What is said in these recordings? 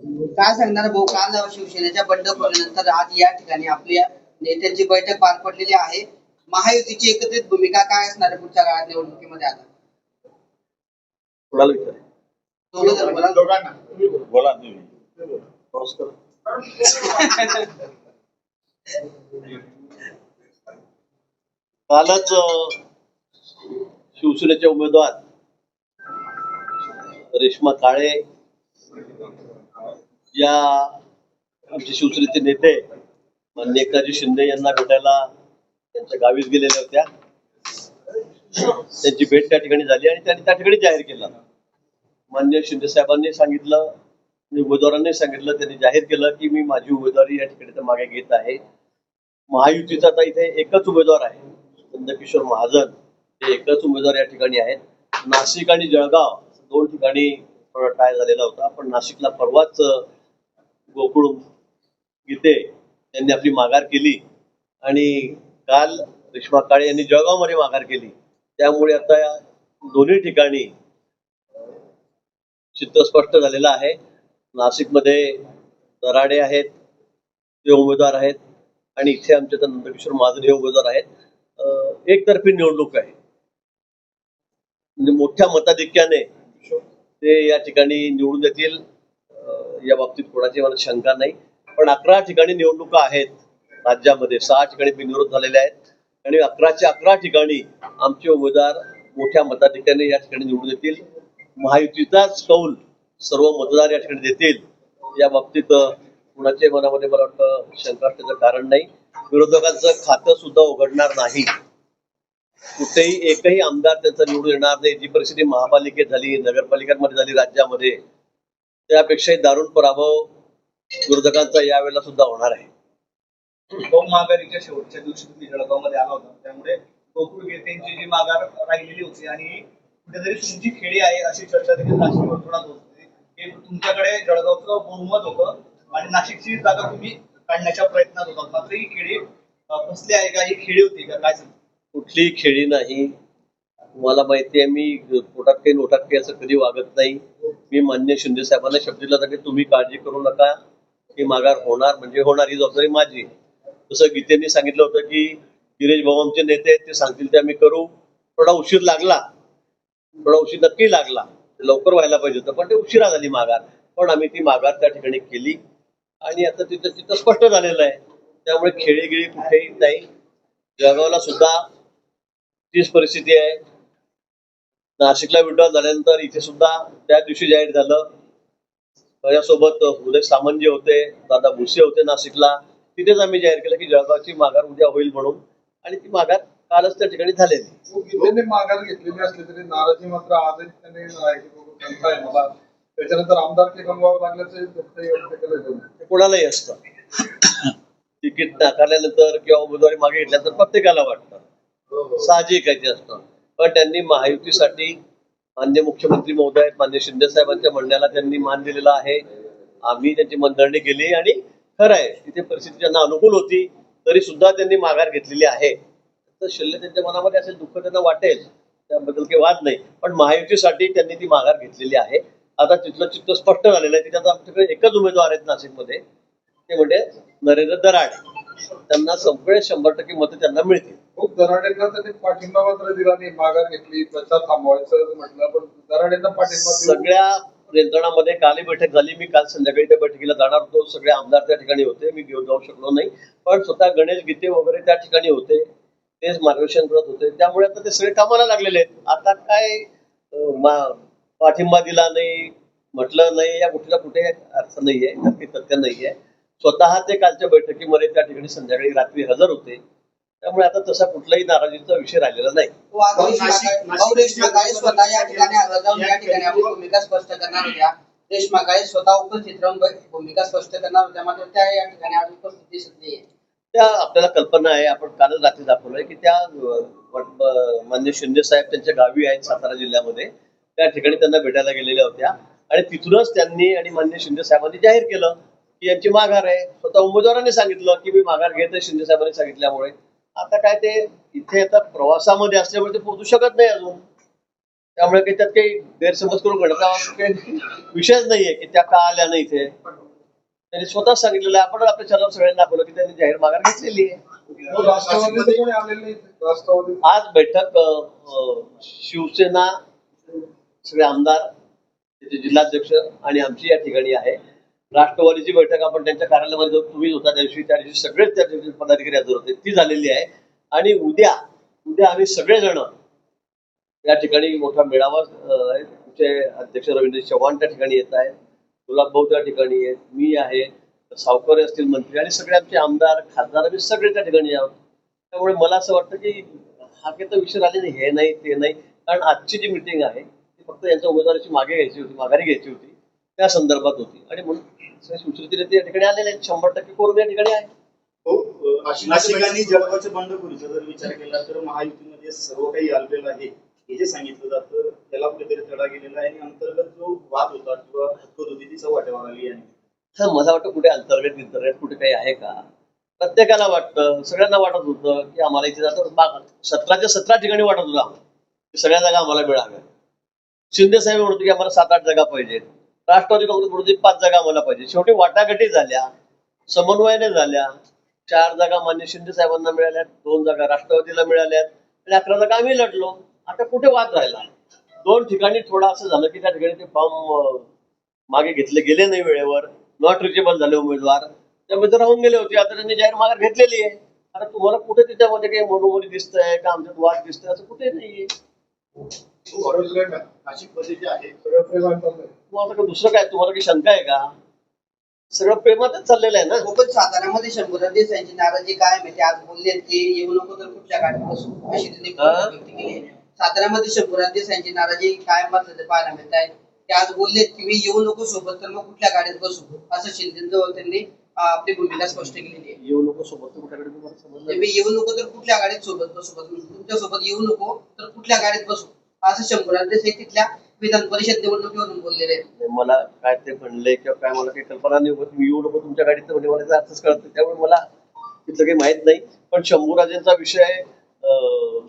काय सांगणार भाऊ? काल शिवसेनेच्या बंडखोरीनंतर आज या ठिकाणी आपल्या नेत्यांची बैठक पार पडलेली आहे. महायुतीची एकत्रित भूमिका काय असणार आहे पुढच्या काळात निवडणुकीमध्ये? आता कोणाला विचार बोला तुम्ही. कालच शिवसेनेचे उमेदवार रेश्मा काळे या आमचे शिवसेनेचे नेते माननीय एकनाथजी शिंदे यांना भेटायला त्यांच्या गावीच गेलेल्या होत्या. त्यांची भेट त्या ठिकाणी झाली आणि त्यांनी त्या ठिकाणी जाहीर केलं. माननीय शिंदे साहेबांनी सांगितलं, उमेदवारांनी सांगितलं, त्यांनी जाहीर केलं की मी माझी उमेदवारी या ठिकाणी तर मागे घेत आहे. महायुतीचा आता इथे एकच उमेदवार आहे, नंदकिशोर महाजन हे एकच उमेदवार या ठिकाणी आहेत. नाशिक आणि जळगाव दोन ठिकाणी टाय झालेला होता, पण नाशिकला परवाच गोकुळ गीते यांनी आपली माघार केली आणि काल रेश्मा काळे यांनी जळगावमध्ये माघार केली. त्यामुळे आता या दोन्ही ठिकाणी चित्र स्पष्ट झालेलं आहे. नाशिकमध्ये दराडे आहेत, ते उमेदवार आहेत, आणि इथे आमच्या तर नंदकिशोर महाजन हे उमेदवार आहेत. एकतर्फी निवडणूक आहे, म्हणजे मोठ्या मताधिक्याने ते या ठिकाणी निवडून येतील या बाबतीत कोणाची मला शंका नाही. पण 11 ठिकाणी निवडणुका आहेत राज्यामध्ये, 6 ठिकाणी बिनविरोध झालेले आहेत आणि 11च्या 11 ठिकाणी आमचे उमेदवार मोठ्या मताधिक्याने या ठिकाणी निवडून येतील. महायुतीचाच कौल सर्व मतदार या ठिकाणी देतील, या बाबतीत कुणाच्या मनामध्ये मला वाटतं शंका असण्याचं कारण नाही. विरोधकांचं खातं सुद्धा उघडणार नाही, कुठेही एकही आमदार त्यांचा निवडून येणार नाही. जी परिस्थिती महापालिकेत झाली, नगरपालिकांमध्ये झाली राज्यामध्ये, त्यापेक्षाही दारुण पराभव विरोधकांचा यावेळेला सुद्धा होणार आहे. महागारीच्या शेवटच्या दिवशी तुम्ही जळगावमध्ये आला होता, त्यामुळे गोकुळ गीतेंची जी माघार राहिलेली होती आणि कुठेतरी तुमची खेळी आहे अशी चर्चा देखील नाशिक वर्तुळात होत होती की तुमच्याकडे जळगावचं बहुमत होतं आणि नाशिकची जागा तुम्ही काढण्याच्या प्रयत्नात होतात, मात्र ही खेळी फसली आहे का? ही खेळी होती का? काय सांगतो? कुठलीही खेळी नाही. मला माहिती आहे, मी पोटात काही नोटात काही असं कधी वागत नाही. मी मान्य शिंदे साहेबांना शब्द दिला होता की तुम्ही काळजी करू नका, ही माघार होणार म्हणजे होणार, ही जबाबदारी माझी. जसं गीतेंनी सांगितलं होतं की गिरीश भाऊ आमचे नेते आहेत, ते सांगतील ते आम्ही करू. थोडा उशीर लागला, थोडा उशीर नक्की लागला, लवकर व्हायला पाहिजे होतं, पण ते उशिरा झाली माघार. पण आम्ही ती माघार त्या ठिकाणी केली आणि आता तिथं स्पष्ट झालेलं आहे. त्यामुळे खेळीगिळी कुठेही नाही. जळगावला सुद्धा तीच परिस्थिती आहे. नाशिकला विड्रॉल झाल्यानंतर इथे सुद्धा त्या दिवशी जाहीर झालं. माझ्यासोबत उदय सामंत जे होते, दादा भुसे होते नाशिकला, तिथेच आम्ही जाहीर केलं की जळगावची माघार उद्या होईल म्हणून, आणि ती माघार कालच त्या ठिकाणी झालेली. माघार घेतलेली असली तरी नाराजी मात्र आजही त्यांनी आहे मला. त्याच्यानंतर आमदारकी गमवावं लागल्याचं कोणालाही असतं. तिकीट नाकारल्यानंतर किंवा उमेदवारी मागे घेतल्यानंतर प्रत्येकाला वाटतं, साहजिक आहे ते असतं. पण त्यांनी महायुतीसाठी माननीय मुख्यमंत्री महोदय माननीय शिंदे साहेबांच्या म्हणण्याला त्यांनी मान दिलेला आहे. आम्ही त्यांची मनधरणी केली आणि खरं आहे तिथे परिस्थिती त्यांना अनुकूल होती तरी सुद्धा त्यांनी माघार घेतलेली आहे. तर शिल्लक त्यांच्या मनामध्ये असेल, दुःख त्यांना वाटेल, त्याबद्दल काही वाद नाही. पण महायुतीसाठी त्यांनी ती माघार घेतलेली आहे. आता तिथलं चित्र स्पष्ट झालेलं आहे. तिथे आमच्याकडे एकच उमेदवार आहेत नाशिकमध्ये, ते म्हणजे नरेंद्र दराडे. त्यांना सगळे 100% मतं त्यांना मिळतील. खूप दराडेंना त्यांनी पाठिंबा मात्र दिला नाही, माघार घेतली, प्रचार थांबवायचं म्हटलं, पण दराडेंना पाठिंबा सगळ्या यंत्रणामध्ये कालही बैठक झाली. मी काल संध्याकाळी त्या बैठकीला जाणार होतो. सगळे आमदार त्या ठिकाणी होते, मी घेऊन जाऊ शकलो नाही. पण स्वतः गणेश गीते वगैरे त्या ठिकाणी होते, तेच मार्गदर्शन करत होते. त्यामुळे आता ते सगळे कामाला लागलेले आहेत. आता काय पाठिंबा दिला नाही, म्हटलं नाही, या गोष्टीला कुठे अर्थ नाहीये, नक्की तथ्य नाहीये. स्वतः ते कालच्या बैठकीमध्ये त्या ठिकाणी संध्याकाळी रात्री हजर होते. त्यामुळे आता तसा कुठलाही नाराजीचा विषय राहिलेला नाही. रेश्मा काळे स्वतः या ठिकाणी हजर राहून या ठिकाणी आपली भूमिका स्पष्ट करणार होत्या. रेश्मा काळे स्वतः उपस्थित राहून भूमिका स्पष्ट करणार होत्या, मात्र त्या या ठिकाणी आज उपस्थित दिसत नाहीये. त्या आपल्याला कल्पना आहे, आपण कालच रात्री दाखवलंय की त्या माननीय शिंदे साहेब त्यांच्या गावी आहेत सातारा जिल्ह्यामध्ये, त्या ठिकाणी त्यांना भेटायला गेलेल्या होत्या आणि तिथूनच त्यांनी आणि माननीय शिंदे साहेबांनी जाहीर केलं की यांची माघार आहे. स्वतः उमेदवारांनी सांगितलं की मी माघार घेत आहे शिंदे साहेबांनी सांगितल्यामुळे. आता काय ते इथे आता प्रवासामध्ये असल्यामुळे ते पोहोचू शकत नाही अजून. त्यामुळे काही त्यात काही गैरसमज करून घेण्याचा काही विषयच नाहीये की त्या का आल्या नाही इथे. त्यांनी स्वतः सांगितलेलं आहे. आपण आपल्या चॅनल सगळ्यांना दाखवलं की त्यांनी जाहीर माघार घेतलेली आहे. राष्ट्रवादीचे कोणी आलेले नाही राष्ट्रवादी आज बैठक शिवसेना सगळे आमदार त्याचे जिल्हाध्यक्ष आणि आमची या ठिकाणी आहे. राष्ट्रवादीची बैठक आपण त्यांच्या कार्यालयामध्ये जो तुम्ही होता त्या दिवशी सगळेच त्या दिवशी पदाधिकारी हजर होते ती झालेली आहे. आणि उद्या आम्ही सगळेजण या ठिकाणी मोठा मेळावा तुमचे अध्यक्ष रवींद्र चव्हाण त्या ठिकाणी येत आहेत, गुलाब भाऊ त्या ठिकाणी आहेत, मी आहे, सावकर असतील मंत्री आणि सगळे आमचे आमदार खासदार आम्ही सगळे त्या ठिकाणी आहोत. त्यामुळे मला असं वाटतं की हा काही तर विषय राहिले नाही, हे नाही ते नाही. कारण आजची जी मिटिंग आहे ती फक्त यांच्या उमेदवाराची माघारी घ्यायची होती त्या संदर्भात होती. आणि म्हणून सुश्रुती नेते या ठिकाणी आलेले आहेत. 100% कोण या ठिकाणी आहे. नाशिकांनी जळगावच्या बंडखोरीचा जर विचार केला तर महायुतीमध्ये सर्व काही आलेलं आहे हे जे सांगितलं जातं त्याला कुठेतरी तडा गेलेला आहे आणि अंतर्गत जो वाद होता किंवा हक्कत होती ती वाटेवर आली आहे. तर मला वाटतं कुठे अंतर्गत कुठे काही आहे का. प्रत्येकाला वाटतं, सगळ्यांना वाटत होतं की आम्हाला इथे जातं 17 ठिकाणी वाटत होतं की सगळ्या जागा आम्हाला मिळाव्या. शिंदे साहेब म्हणत होते की आम्हाला 7-8 जागा पाहिजेत. राष्ट्रवादी काँग्रेस म्हणत होती 5 जागा आम्हाला पाहिजे. शेवटी वाटाघाटी झाल्या, समन्वयाने झाल्या. 4 जागा मान्य शिंदे साहेबांना मिळाल्यात, 2 जागा राष्ट्रवादीला मिळाल्यात आणि 11 जागा आम्ही लढलो. आता कुठे वाद राहिला. 2 ठिकाणी थोडं असं झालं की त्या ठिकाणी ते फॉर्म मागे घेतले गेले नाही वेळेवर, नॉट रिचेबल झाले उमेदवार, त्यामध्ये राहून गेले होते. आता त्यांनी जाहीर माघार घेतलेली आहे. आता तुम्हाला कुठे त्याच्यामध्ये काही मनोमनी दिसतंय का आमच्यात वाद दिसतंय असं कुठे नाहीये. नाशिकमध्ये जे आहे सगळं प्रेमाने चाललंय. तुम्हाला काही दुसरं काय, तुम्हाला काही शंका आहे का. सगळं प्रेमातच चाललेलं आहे ना. पण साताऱ्यामध्ये शंभूराज देसाईंची नाराजी काय माहिती आज बोलले की येऊ नको तर कुठल्या गाडीत बसू अशी त्यांनी व्यक्त केली आहे. साताऱ्यामध्ये शंभूराज देसाईंची नाराजी कायम बसल्याचे पाहायला मिळत आहे. ते आज बोलले की मी येऊ नको सोबत तर मग कुठल्या गाडीत बसू असं शिंदेजवळ त्यांनी आपली भूमिका स्पष्ट केलेली आहे. येऊ नको सोबत कुठ्याकडे तुम्हाला समजलं. मी येऊ नको तर कुठल्या गाडीत सोबत बसू, तुमच्या सोबत येऊ नको तर कुठल्या गाडीत बसू असं शंभूराज देसाई तिथल्या विधान परिषद निवडणुकीवरून बोललेले आहेत. मला काय ते म्हणले किंवा काय मला काही कल्पना नाही होत. मी येऊ नको तुमच्या गाडीत म्हणजे मला अर्थच कळत नाही. त्यामुळे मला तिथलं काही माहित नाही. पण शंभूराजेंचा विषय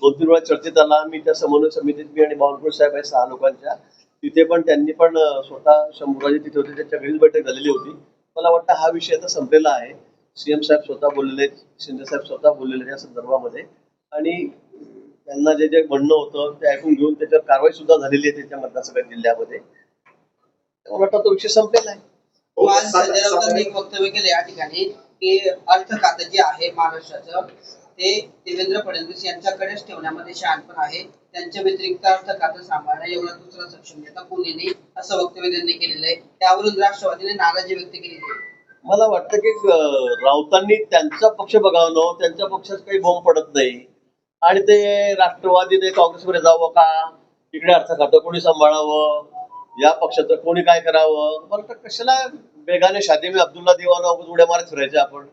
2-3 वेळा चर्चेत आला. मी त्या समन्वय समितीत मी आणि बावनकुळे साहेब आहे 6 लोकांच्या तिथे पण त्यांनी पण स्वतः शंभूराजे तिथे होते, त्यांच्या घरीच बैठक झालेली होती. मला वाटतं हा विषय आता संपलेला आहे. सीएम साहेब स्वतः बोललेले, शिंदे साहेब स्वतः बोललेले त्या संदर्भामध्ये आणि त्यांना जे जे म्हणणं होतं ते ऐकून घेऊन त्याच्यावर कारवाई सुद्धा झालेली आहे त्यांच्या मतदारसंघ जिल्ह्यामध्ये. मला वाटतं तो विषय संपलेला आहे. आज संजय राऊतांनी एक वक्तव्य केले या ठिकाणी की अर्थ खातं जे आहे महाराष्ट्राचं ते देवेंद्र फडणवीस यांच्याकडेच ठेवण्यामध्ये शहाणपण आहे. त्यांच्या व्यतिरिक्त अर्थ खातं सांभाळणं एवढा दुसरा सक्षम नेता कोणी नाही असं वक्तव्य त्यांनी केलेलं आहे. त्यावरून राष्ट्रवादीने नाराजी व्यक्त केली आहे. मला वाटतं की राऊतांनी त्यांचा पक्ष बघावं, त्यांच्या पक्षात काही बोंब पडत नाही आणि ते राष्ट्रवादीने काँग्रेसमध्ये जावं का, इकडे अर्थ खातं कोणी सांभाळावं, या पक्षाचं कोणी काय करावं. मला तर कशाला बेगाने शादी में अब्दुल्ला दिवाना उड्या मारत फिरायचे आपण.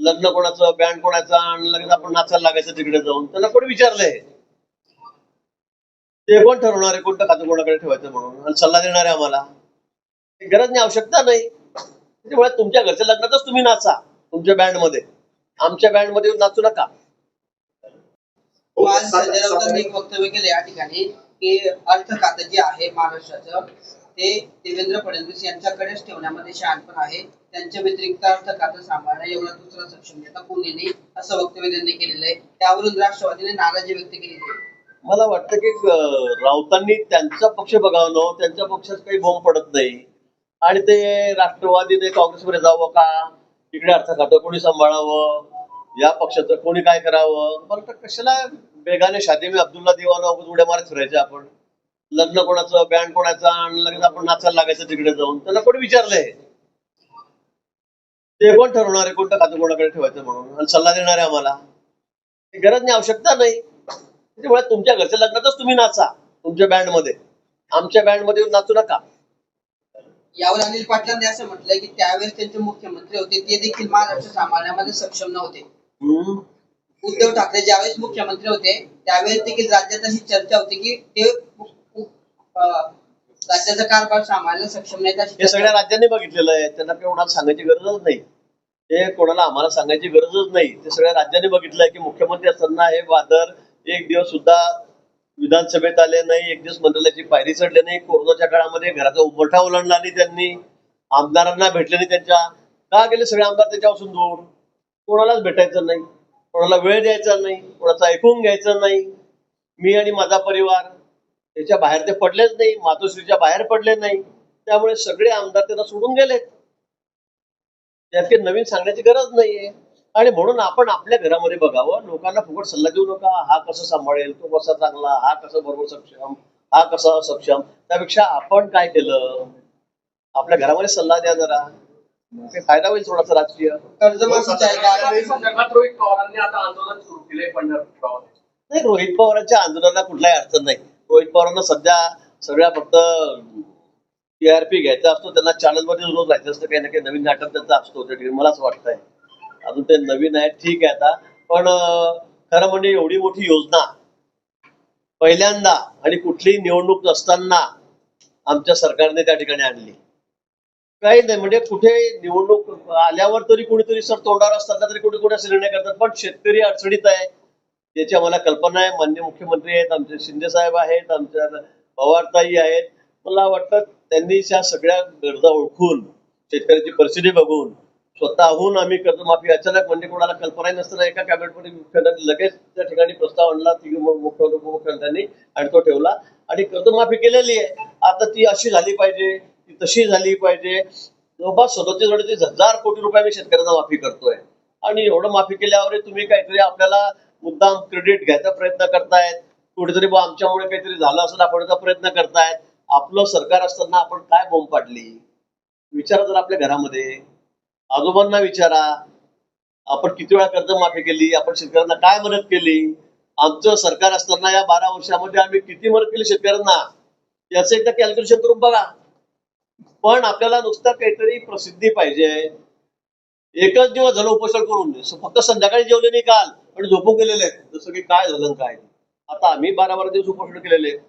लग्न कोणाचं, बँड कोणाचं आणि लगेच आपण नाचायला लागायचं तिकडे जाऊन. त्यांना कोणी विचारलंय ते कोण ठरवणार आहे कोणतं खातं कोणाकडे ठेवायचं म्हणून आणि सल्ला देणार आहे आम्हाला. गरज नाही, आवश्यकता नाही. त्याच्यामुळे तुमच्या घरच्या लग्नातच तुम्ही नाचा तुमच्या बँडमध्ये, आमच्या बँडमध्ये नाचू नका. आज संजय राऊतांनी एक वक्तव्य केले या ठिकाणी की अर्थ खातं जे आहे महाराष्ट्राचं ते देवेंद्र फडणवीस यांच्याकडेच ठेवण्यामध्ये शहाणपण आहे. त्यांच्या व्यतिरिक्त अर्थ खातं सांभाळणं एवढा दुसरा सक्षम नेता कोणी नाही असं वक्तव्य त्यांनी केलेलं आहे. त्यावरून राष्ट्रवादीने नाराजी व्यक्त केली आहे. मला वाटतं की राऊतांनी त्यांचा पक्ष बघावं, त्यांच्या पक्षात काही बोंब पडत नाही आणि ते राष्ट्रवादीने काँग्रेसमध्ये जावं का, इकडे अर्थ खातं कोणी सांभाळावं, या पक्षाचं कोणी काय करावं. मला तर कशाला बेगाने शादी में अब्दुल्ला दिवाना उड्या मारत फिरायचे आपण. लग्न कोणाचं, बँड कोणाचं आणि लगेच आपण नाचायला लागायचं तिकडे जाऊन. त्यांना कोणी विचारलंय ते कोण ठरवणार आहे कोणतं खातं कोणाकडे ठेवायचं म्हणून आणि सल्ला देणार आहे आम्हाला. गरज नाही, आवश्यकता नाही. त्याच्यामुळे तुमच्या घरच्या लग्नातच तुम्ही नाचा तुमच्या बँडमध्ये, आमच्या बँडमध्ये नाचू नका. यावर अनिल पाटलांनी असं म्हटलंय की त्यावेळेस त्यांचे मुख्यमंत्री होते ते देखील महाराष्ट्र सांभाळण्यामध्ये सक्षम नव्हते. उद्धव ठाकरे ज्यावेळेस मुख्यमंत्री होते त्यावेळेस देखील राज्यात अशी चर्चा होती की ते राज्याचा कारभार सांभाळायला सक्षम नाहीत. हे सगळ्या राज्यांनी बघितलेलं आहे. त्यांना कोणाला सांगायची गरजच नाही. ते कोणाला आम्हाला सांगायची गरजच नाही. ते सगळ्या राज्यांनी बघितलंय की मुख्यमंत्री असताना हे वादळ एक दिवस सुद्धा विधानसभेत आले नाही, एक दिवस मंत्रालयाची पायरी चढले नाही, कोरोनाच्या काळामध्ये घराचा उंबरठा ओलांडला नाही त्यांनी, आमदारांना भेटले नाही त्यांच्या. का गेले सगळे आमदार त्याच्यापासून दूर? कोणालाच भेटायचं नाही, कोणाला वेळ द्यायचा नाही, कोणाचं ऐकून घ्यायचं नाही. मी आणि माझा परिवार त्याच्या बाहेर ते पडलेच नाही, मातोश्रीच्या बाहेर पडले नाही. त्यामुळे सगळे आमदार त्यांना सोडून गेलेत. त्यात काही नवीन सांगण्याची गरज नाहीये. आणि म्हणून आपण आपल्या घरामध्ये बघावं, लोकांना फुकट सल्ला देऊ नका. हा कसं सांभाळेल, तो कसा चांगला, हा कसं बरोबर सक्षम, हा कसा असक्षम. त्यापेक्षा आपण काय केलं, आपल्या घरामध्ये सल्ला द्या जरा, काही फायदा होईल थोडासा राजकीय. कर्जमाफीच्या आगामी संदर्भात रोहित पवारांनी आता आंदोलन सुरू केले पंढरपूर. नाही, रोहित पवारांच्या आंदोलनाला कुठलाही अडचण नाही. रोहित पवारांना सध्या सगळ्या फक्त टीआरपी घ्यायचा असतो, त्यांना चॅनलमध्ये रोज राहायचं असतं, काही ना काही नवीन नाटक त्यांचा असतो. त्या ठिकाणी मला असं वाटतंय अजून ते नवीन आहे, ठीक आहे आता. पण खरं म्हणजे एवढी मोठी योजना पहिल्यांदा आणि कुठलीही निवडणूक नसताना आमच्या सरकारने त्या ठिकाणी आणली. काही नाही म्हणजे कुठे निवडणूक आल्यावर तरी कोणीतरी सर तोंडावर असताना तरी कुठे कुठे असे निर्णय करतात. पण शेतकरी अडचणीत आहे त्याची आम्हाला कल्पना आहे. माननीय मुख्यमंत्री आहेत, आमचे शिंदे साहेब आहेत, आमच्या पवारताई आहेत. मला वाटतं त्यांनी त्या सगळ्या गरजा ओळखून, शेतकऱ्याची परिस्थिती बघून स्वतःहून आम्ही कर्जमाफी अचानक म्हणजे कोणाला कल्पनाही नसताना एका कॅबिनेटमध्ये मुख्यमंत्र्यांनी लगेच त्या ठिकाणी प्रस्ताव आणला, उपमुख्यमंत्र्यांनी, आणि तो ठेवला आणि कर्जमाफी केलेली आहे. आता ती अशी झाली पाहिजे, ती तशी झाली पाहिजे. जवळपास 37-38 कोटी रुपये आम्ही शेतकऱ्यांना माफी करतोय. आणि एवढं माफी केल्यावर तुम्ही काहीतरी आपल्याला मुद्दाम क्रेडिट घ्यायचा प्रयत्न करतायत, कुठेतरी आमच्यामुळे काहीतरी झालं असं दाखवण्याचा प्रयत्न करतायत. आपलं सरकार असताना आपण काय बोंब पाडली विचारा जर आपल्या घरामध्ये. आजोबांना विचारा, आपण किती वेळा कर्जमाफी केली, आपण शेतकऱ्यांना काय मदत केली. आमचं सरकार असताना या 12 वर्षामध्ये आम्ही किती मदत केली शेतकऱ्यांना याचं एकदा कॅल्क्युलेशन करून बघा. पण आपल्याला नुसतं काहीतरी प्रसिद्धी पाहिजे. एकच दिवस झालं उपोषण करून, फक्त संध्याकाळी जेवले नाही काल आणि झोपून गेलेले आहेत, जसं की काय झालं काय. आता आम्ही 12 दिवस उपोषण केलेले आहेत.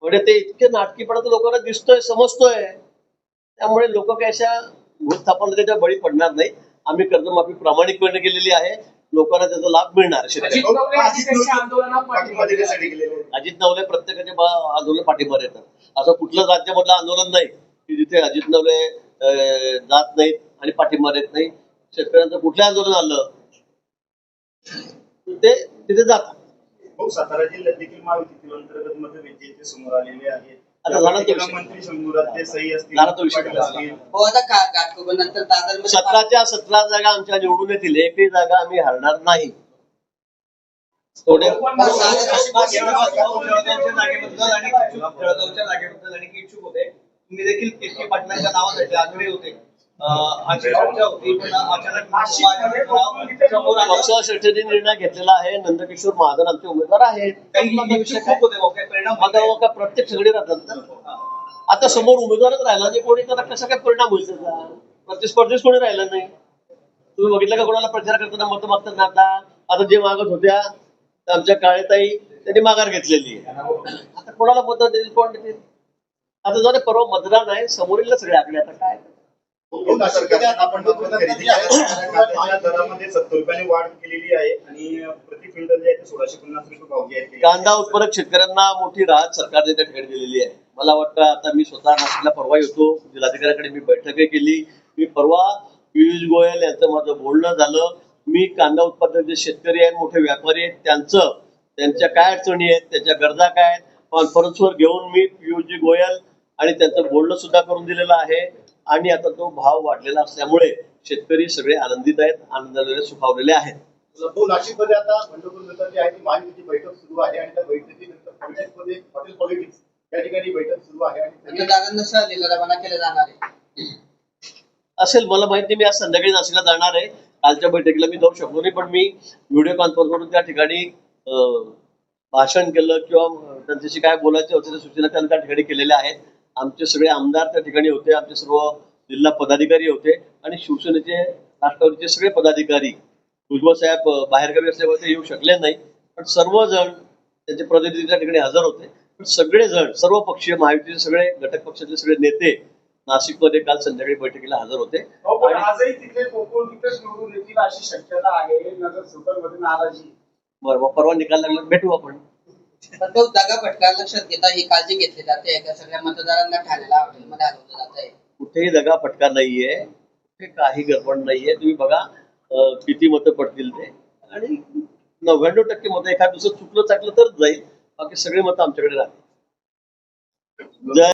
म्हणजे ते इतके नाटकीपणा तर लोकांना दिसतोय, समजतोय. त्यामुळे लोक काय अशा भूतथापाला त्याच्या बळी पडणार नाही. आम्ही कर्जमाफी प्रामाणिकपणे केलेली आहे, लोकांना त्याचा लाभ मिळणार. अजित नवले प्रत्येकाच्या आंदोलन पाठिंबा देतात. असं कुठलं राज्यामधलं आंदोलन नाही की जिथे अजित नवले जात नाहीत आणि पाठिंबा देत नाही. शेतकऱ्यांचं कुठलं आंदोलन आलं ते तिथे जातात. सातारा जिल्ह्यात देखील महायुती अंतर्गत मतभेद समोर आलेले आहेत. आता झाला तो मंत्री शंभूराज देसाई असतील, झाला तो विषय. हो, आता घाटकोपरनंतर दादरमध्ये 17 जागा आमच्या निवडून येतील, एकही जागा आम्ही हरणार नाही. जळगावच्या जागेबद्दल आणि इच्छुक होते तुम्ही देखील केतकी पाटलांच्या नावासाठी आग्रही होते. पक्षाने निर्णय घेतलेला आहे. नंदकिशोर महाजन आमचे उमेदवार आहेत. प्रत्येक सगळे राहतात. आता समोर उमेदवारच राहिला नाही कोणी, तर कसा काय परिणाम होईल त्याचा. प्रतिस्पर्धीच कोणी राहिला नाही. तुम्ही बघितलं का कोणाला प्रचार करताना मत मागताना. आता जे मागत होत्या आमच्या काळेताई त्यांनी माघार घेतलेली आहे. आता कोणाला मत देतील, कोण देतील. आता जरा परवा मतदान आहे, समोरील सगळे आकडे. आता काय आपण दरामध्ये 70 रुपयांनी वाढ केलेली आहे आणि प्रति क्विंटल जे आहे ते 1650 रुपये भाव जे आहे. कांदा उत्पादक शेतकऱ्यांना मोठी राहत सरकारने त्या ठिकाणी दिलेली आहे. मला वाटतं आता मी स्वतः नाशिकला परवा येतो, जिल्हाधिकाऱ्याकडे मी बैठकही केली. मी परवा पियुष गोयल यांचं माझं बोलणं झालं. मी कांदा उत्पादक जे शेतकरी आहेत, मोठे व्यापारी आहेत, त्यांच्या काय अडचणी आहेत, त्यांच्या गरजा काय आहेत, कॉन्फरन्सवर घेऊन मी पियुषजी गोयल आणि त्यांचं बोलणं सुद्धा करून दिलेलं आहे. आणि आता तो भाव वाढलेला असल्यामुळे शेतकरी सगळे आनंदित आहेत, आनंदाने सुखावलेले आहेत. नाशिकमध्ये आता बंडखोर जी आहे ती महायुतीची बैठक सुरू आहे आणि त्या बैठकीनंतर पॉलिटिक्समध्ये हॉटेल पॉलिटिक्स या ठिकाणी बैठक सुरू आहे आणि दादांना सहलीला रवाना केलं जाणार आहे. असेल मला माहिती. मी आज संध्याकाळी नाशिकला जाणार आहे. कालच्या बैठकीला मी जाऊ शकलो नाही, पण मी व्हिडिओ कॉन्फरन्सवरून त्या ठिकाणी भाषण केलं किंवा त्यांच्याशी काय बोलायचे होते त्या सूचना त्यांनी त्या ठिकाणी केलेल्या आहेत. आमचे सगळे आमदार त्या ठिकाणी होते, आमचे सर्व जिल्हा पदाधिकारी होते आणि शिवसेनेचे राष्ट्रवादीचे सगळे पदाधिकारी. भुजबळ साहेब बाहेरगावी असल्यामुळे ते येऊ शकले नाही, पण सर्वजण त्यांचे प्रतिनिधी त्या ठिकाणी हजर होते. पण सगळेजण सर्व पक्षीय महायुतीचे सगळे घटक पक्षाचे सगळे नेते नाशिकमध्ये काल संध्याकाळी बैठकीला हजर होते. आजही तिथे कोकण तिथेच निवडून येतील अशी शक्यता आहे. नगरसेवकांमध्ये नाराजी. बरं, मग परवा निकाल लागला भेटू आपण. पण तो दगा फटका लक्षात घेता ही काळजी घेतली जाते का सगळ्या मतदारांना ठाण्याला हॉटेलमध्ये हलवलं जात आहे? कुठेही दगा फटका नाहीये, कुठे काही गडबड नाहीये. तुम्ही बघा किती मतं पडतील ते, आणि 99% मतं एखाद दुसरं चुकलं चाकलं तर जाईल, बाकी सगळे मतं आमच्याकडे राहतील. जर